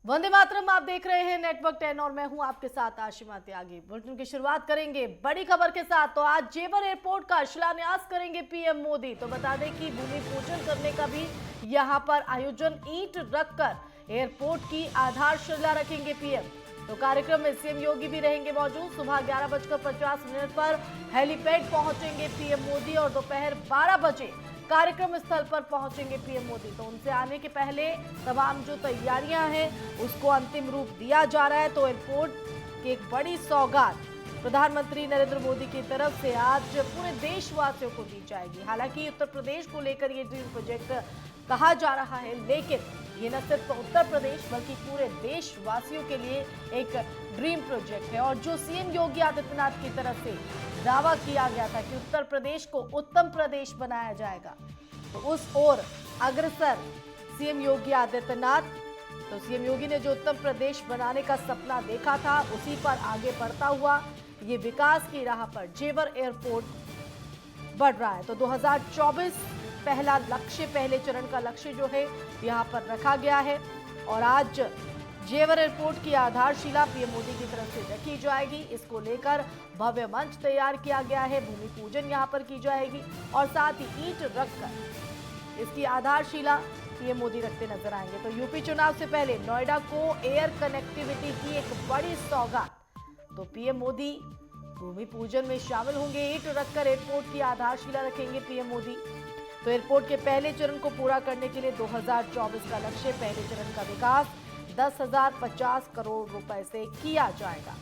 वंदे मातरम, आप देख रहे हैं नेटवर्क 10 और मैं हूं आपके साथ आशिमा त्यागी। बुलेटिन की शुरुआत करेंगे बड़ी खबर के साथ। तो आज जेवर एयरपोर्ट का शिलान्यास करेंगे पीएम मोदी। तो बता दें कि भूमि पूजन करने का भी यहां पर आयोजन, ईंट रखकर एयरपोर्ट की आधारशिला रखेंगे पीएम। तो कार्यक्रम में सीएम योगी भी रहेंगे मौजूद। सुबह 11:50 पर हेलीपैड पहुंचेंगे पीएम मोदी और दोपहर 12 बजे कार्यक्रम स्थल पर पहुंचेंगे पीएम मोदी। तो उनसे आने के पहले तमाम जो तैयारियां हैं उसको अंतिम रूप दिया जा रहा है। तो एयरपोर्ट की एक बड़ी सौगात प्रधानमंत्री नरेंद्र मोदी की तरफ से आज पूरे देशवासियों को दी जाएगी। हालांकि उत्तर प्रदेश को लेकर ये ड्रीम प्रोजेक्ट कहा जा रहा है, लेकिन ये न सिर्फ उत्तर प्रदेश बल्कि पूरे देशवासियों के लिए एक ड्रीम प्रोजेक्ट है। और जो सीएम योगी आदित्यनाथ की तरफ से दावा किया गया था कि उत्तर प्रदेश को उत्तम प्रदेश बनाया जाएगा, तो उस ओर अग्रसर सीएम योगी आदित्यनाथ। तो सीएम योगी ने जो उत्तम प्रदेश बनाने का सपना देखा था, उसी पर आगे बढ़ता हुआ ये विकास की राह पर जेवर एयरपोर्ट बढ़ रहा है। तो 2024 पहला लक्ष्य, पहले चरण का लक्ष्य जो है यहाँ पर रखा गया है। और आज जेवर एयरपोर्ट की आधारशिला पीएम मोदी की तरफ से रखी जाएगी। इसको लेकर भव्य मंच तैयार किया गया है, भूमि पूजन यहाँ पर की जाएगी और साथ ही ईंट रखकर इसकी आधारशिला पीएम मोदी रखते नजर आएंगे। तो यूपी चुनाव से पहले नोएडा को एयर कनेक्टिविटी की एक बड़ी सौगात। तो पीएम मोदी भूमि पूजन में शामिल होंगे, ईंट रखकर एयरपोर्ट की आधारशिला रखेंगे पीएम मोदी। तो एयरपोर्ट के पहले चरण को पूरा करने के लिए 2024 का लक्ष्य, पहले चरण का विकास 10,050 करोड़ रुपए से किया जाएगा।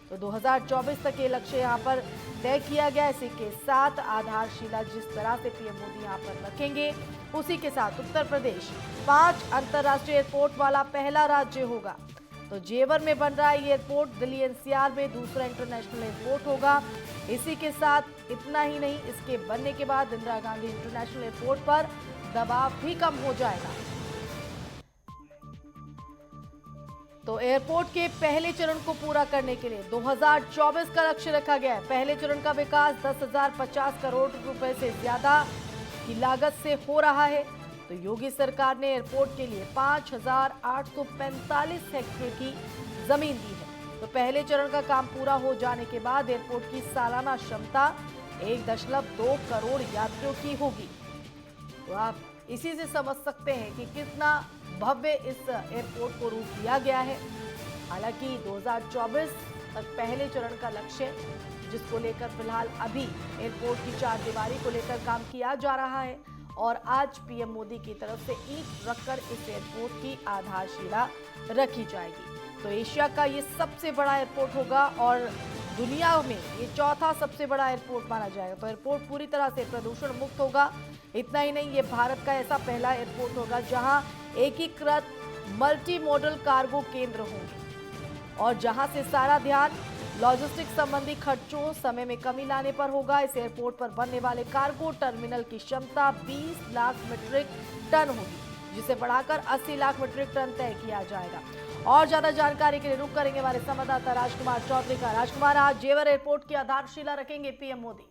तो 2024 तक ये लक्ष्य यहाँ पर तय किया गया। इसी के साथ आधारशिला जिस तरह से पीएम मोदी यहाँ पर रखेंगे, उसी के साथ उत्तर प्रदेश 5 अंतर्राष्ट्रीय एयरपोर्ट वाला पहला राज्य होगा। तो जेवर में बन रहा है एयरपोर्ट, दिल्ली एनसीआर में दूसरा इंटरनेशनल एयरपोर्ट होगा। इसी के साथ इतना ही नहीं, इसके बनने के बाद इंदिरा गांधी इंटरनेशनल एयरपोर्ट पर दबाव भी कम हो जाएगा। तो एयरपोर्ट के पहले चरण को पूरा करने के लिए 2024 का लक्ष्य रखा गया है। पहले चरण का विकास 10,050 करोड़ रुपए से ज्यादा की लागत से हो रहा है। तो योगी सरकार ने एयरपोर्ट के लिए 5,845 हेक्टेयर की जमीन दी है। तो पहले चरण का काम पूरा हो जाने के बाद एयरपोर्ट की सालाना क्षमता 1.2 करोड़ यात्रियों की होगी। तो आप इसी से समझ सकते हैं कि कितना भव्य इस एयरपोर्ट को रूप दिया गया है। हालांकि 2024 तक पहले चरण का लक्ष्य, जिसको लेकर फिलहाल अभी एयरपोर्ट की चारदीवारी को लेकर काम किया जा रहा है और आज पीएम मोदी की तरफ से ईंट रखकर इस एयरपोर्ट की आधारशिला रखी जाएगी। तो एशिया का ये सबसे बड़ा एयरपोर्ट होगा और दुनिया में ये चौथा सबसे बड़ा एयरपोर्ट माना जाएगा। तो एयरपोर्ट पूरी तरह से प्रदूषण मुक्त होगा। इतना ही नहीं, ये भारत का ऐसा पहला एयरपोर्ट होगा जहां एकीकृत मल्टी मॉडल कार्गो केंद्र होंगे और जहां से सारा ध्यान लॉजिस्टिक संबंधी खर्चों, समय में कमी लाने पर होगा। इस एयरपोर्ट पर बनने वाले कार्गो टर्मिनल की क्षमता 20 लाख मीट्रिक टन होगी, जिसे बढ़ाकर 80 लाख मीट्रिक टन तय किया जाएगा। और ज्यादा जानकारी के लिए रुक करेंगे हमारे संवाददाता राजकुमार चौधरी का। राजकुमार, आज जेवर एयरपोर्ट की आधारशिला रखेंगे पीएम मोदी।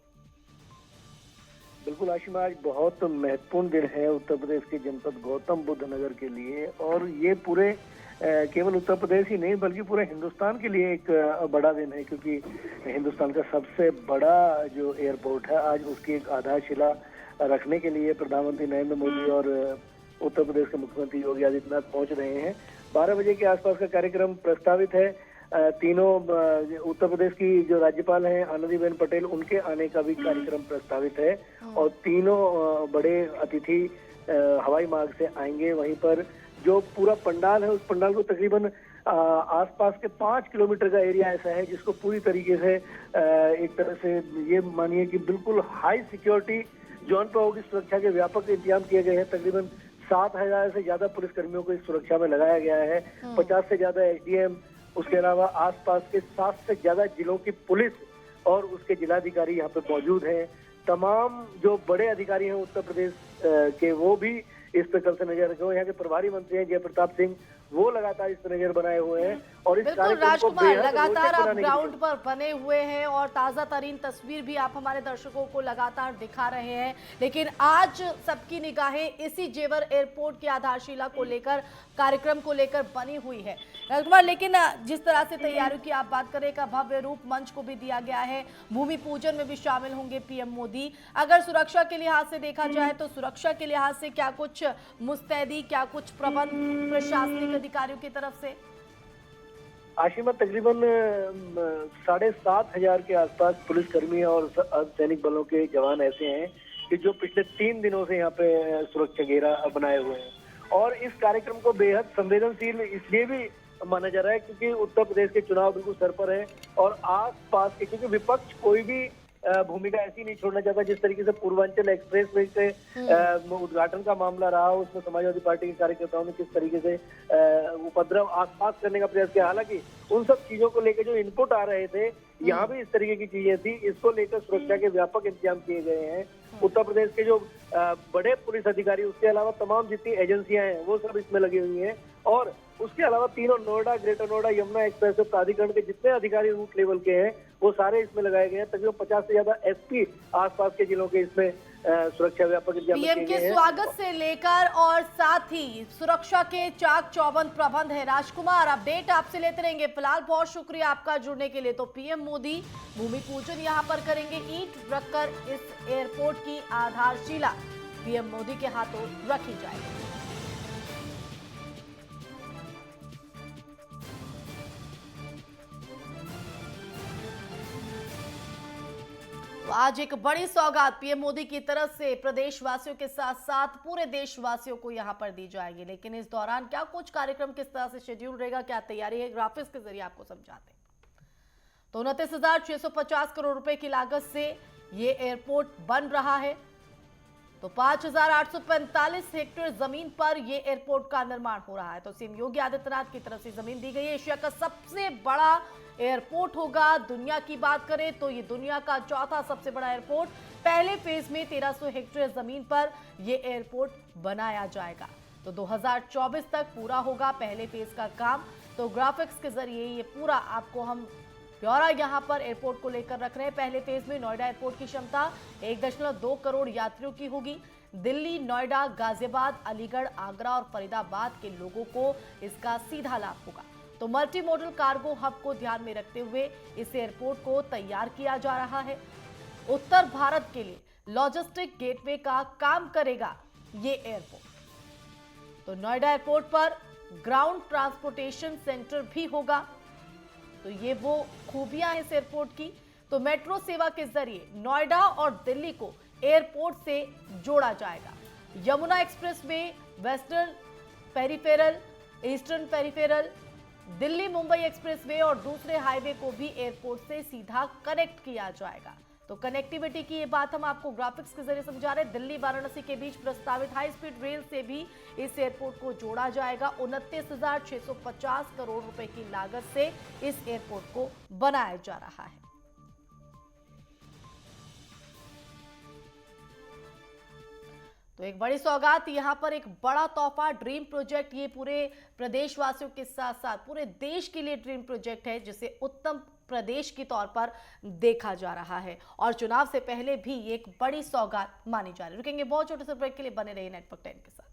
बिल्कुल आशिमा, आज बहुत महत्वपूर्ण दिन है उत्तर प्रदेश के जनपद गौतम बुद्ध नगर के लिए। और ये पूरे केवल उत्तर प्रदेश ही नहीं बल्कि पूरे हिंदुस्तान के लिए एक बड़ा दिन है, क्योंकि हिंदुस्तान का सबसे बड़ा जो एयरपोर्ट है, आज उसकी एक आधारशिला रखने के लिए प्रधानमंत्री नरेंद्र मोदी और उत्तर प्रदेश के मुख्यमंत्री योगी आदित्यनाथ पहुंच रहे हैं। 12 बजे के आसपास का कार्यक्रम प्रस्तावित है। तीनों उत्तर प्रदेश की जो राज्यपाल हैं आनंदीबेन पटेल, उनके आने का भी कार्यक्रम प्रस्तावित है और तीनों बड़े अतिथि हवाई मार्ग से आएंगे। वहीं पर जो पूरा पंडाल है, उस पंडाल को तकरीबन आसपास के 5 किलोमीटर का एरिया ऐसा है जिसको पूरी तरीके से एक तरह से ये मानिए कि बिल्कुल हाई सिक्योरिटी जोन पर होगी। सुरक्षा के व्यापक इंतजाम किए गए हैं। तकरीबन 7,000 से ज्यादा पुलिसकर्मियों को इस सुरक्षा में लगाया गया है। 50 से ज्यादा एसडीएम, उसके अलावा आसपास के 7 से ज्यादा जिलों की पुलिस और उसके जिलाधिकारी यहाँ पे मौजूद हैं। तमाम जो बड़े अधिकारी हैं उत्तर प्रदेश के, वो भी इस पर कल से नजर रखे हुए। यहाँ के प्रभारी मंत्री हैं जय प्रताप सिंह, वो लगातार इस पर नजर बनाए हुए हैं और इस बिल्कुल कार्यक्रम को राजकुमार, बेहद लगातार रोचक आप बनाने की ग्राउंड पर बने हुए हैं और ताजा तरीन तस्वीर भी आप हमारे दर्शकों को लगातार दिखा रहे हैं, लेकिन आज सबकी निगाहें इसी जेवर एयरपोर्ट की आधारशिला को लेकर, कार्यक्रम को लेकर बनी हुई है राजकुमार। लेकिन जिस तरह से तैयारियों की आप बात करें, का भव्य रूप मंच को भी दिया गया है, भूमि पूजन में भी शामिल होंगे पीएम मोदी। अगर सुरक्षा के लिहाज से देखा जाए तो सुरक्षा के लिहाज से क्या कुछ मुस्तैदी, क्या कुछ प्रबंध प्रशासनिक अधिकारियों की तरफ से? आशिमा, तकरीबन 7,500 के आसपास पुलिसकर्मी और सैनिक बलों के जवान ऐसे हैं कि जो पिछले 3 दिनों से यहाँ पे सुरक्षा घेरा बनाए हुए हैं और इस कार्यक्रम को बेहद संवेदनशील इसलिए भी माना जा रहा है क्योंकि उत्तर प्रदेश के चुनाव बिल्कुल सर पर है और आस पास के, क्योंकि विपक्ष कोई भी भूमिका ऐसी नहीं छोड़ना चाहता। जिस तरीके से पूर्वांचल एक्सप्रेस वे से उद्घाटन का मामला रहा, उसमें समाजवादी पार्टी के कार्यकर्ताओं ने किस तरीके से उपद्रव आसपास करने का प्रयास किया। हालांकि उन सब चीजों को लेकर जो इनपुट आ रहे थे, यहाँ भी इस तरीके की चीजें थी। इसको लेकर सुरक्षा के व्यापक इंतजाम किए गए हैं। उत्तर प्रदेश के जो बड़े पुलिस अधिकारी, उसके अलावा तमाम जितनी एजेंसियां हैं वो सब इसमें लगी हुई हैं और उसके अलावा तीनों नोएडा, ग्रेटर नोएडा, यमुना एक्सप्रेस प्राधिकरण के जितने अधिकारी रूट लेवल के हैं वो सारे इसमें लगाए गए हैं। तकरीबन 50 से ज्यादा एसपी आसपास के जिलों के इसमें सुरक्षा व्यापक इंतजाम किए गए हैं। पीएम के स्वागत से लेकर और साथ ही सुरक्षा के चाक चौबंद प्रबंध है। राजकुमार, अपडेट आपसे लेते रहेंगे। फिलहाल बहुत शुक्रिया आपका जुड़ने के लिए। तो पीएम मोदी भूमि पूजन यहाँ पर करेंगे, ईंट रखकर इस एयरपोर्ट की आधारशिला पीएम मोदी के हाथों रखी जाएगी। आज एक बड़ी सौगात पीएम मोदी की तरफ से प्रदेशवासियों के साथ साथ पूरे देशवासियों को यहां पर दी जाएगी। लेकिन इस दौरान क्या कुछ कार्यक्रम किस तरह से शेड्यूल रहेगा, क्या तैयारी है, ग्राफिक्स के जरिए आपको समझाते हैं। तो 29,650 करोड़ रुपए की लागत से ये एयरपोर्ट बन रहा है। तो 5,845 हेक्टेयर जमीन पर यह एयरपोर्ट का निर्माण हो रहा है। तो सीएम योगी आदित्यनाथ की तरफ से जमीन दी गई है। एशिया का सबसे बड़ा एयरपोर्ट होगा। दुनिया की बात करें तो ये दुनिया का चौथा सबसे बड़ा एयरपोर्ट। पहले फेज में 1300 हेक्टेयर जमीन पर यह एयरपोर्ट बनाया जाएगा। तो 2024 तक पूरा होगा पहले फेज का काम। तो ग्राफिक्स के जरिए ये पूरा आपको हम ब्यौरा यहां पर एयरपोर्ट को लेकर रख रहे हैं। पहले फेज में नोएडा एयरपोर्ट की क्षमता 1.2 करोड़ यात्रियों की होगी। दिल्ली, नोएडा, गाजियाबाद, अलीगढ़, आगरा और फरीदाबाद के लोगों को इसका सीधा लाभ होगा। तो मल्टी मॉडल कार्गो हब को ध्यान में रखते हुए इस एयरपोर्ट को तैयार किया जा रहा है। उत्तर भारत के लिए लॉजिस्टिक गेटवे का काम करेगा ये एयरपोर्ट। तो नोएडा एयरपोर्ट पर ग्राउंड ट्रांसपोर्टेशन सेंटर भी होगा। तो ये वो खूबियां हैं इस एयरपोर्ट की। तो मेट्रो सेवा के जरिए नोएडा और दिल्ली को एयरपोर्ट से जोड़ा जाएगा। Yamuna express way, western peripheral, eastern peripheral, Delhi Mumbai express way और दूसरे हाईवे को भी एयरपोर्ट से सीधा कनेक्ट किया जाएगा। तो कनेक्टिविटी की ये बात हम आपको ग्राफिक्स के जरिए समझा रहे हैं। दिल्ली वाराणसी के बीच प्रस्तावित हाई स्पीड रेल से भी इस एयरपोर्ट को जोड़ा जाएगा। 29,650 करोड़ रुपए की लागत से इस एयरपोर्ट को बनाया जा रहा है। तो एक बड़ी सौगात, यहां पर एक बड़ा तोहफा, ड्रीम प्रोजेक्ट। ये पूरे प्रदेशवासियों के साथ साथ पूरे देश के लिए ड्रीम प्रोजेक्ट है, जिसे उत्तम प्रदेश के तौर पर देखा जा रहा है और चुनाव से पहले भी ये एक बड़ी सौगात मानी जा रही है। रुकेंगे बहुत छोटे से ब्रेक के लिए, बने रहिए नेटवर्क 10 के साथ।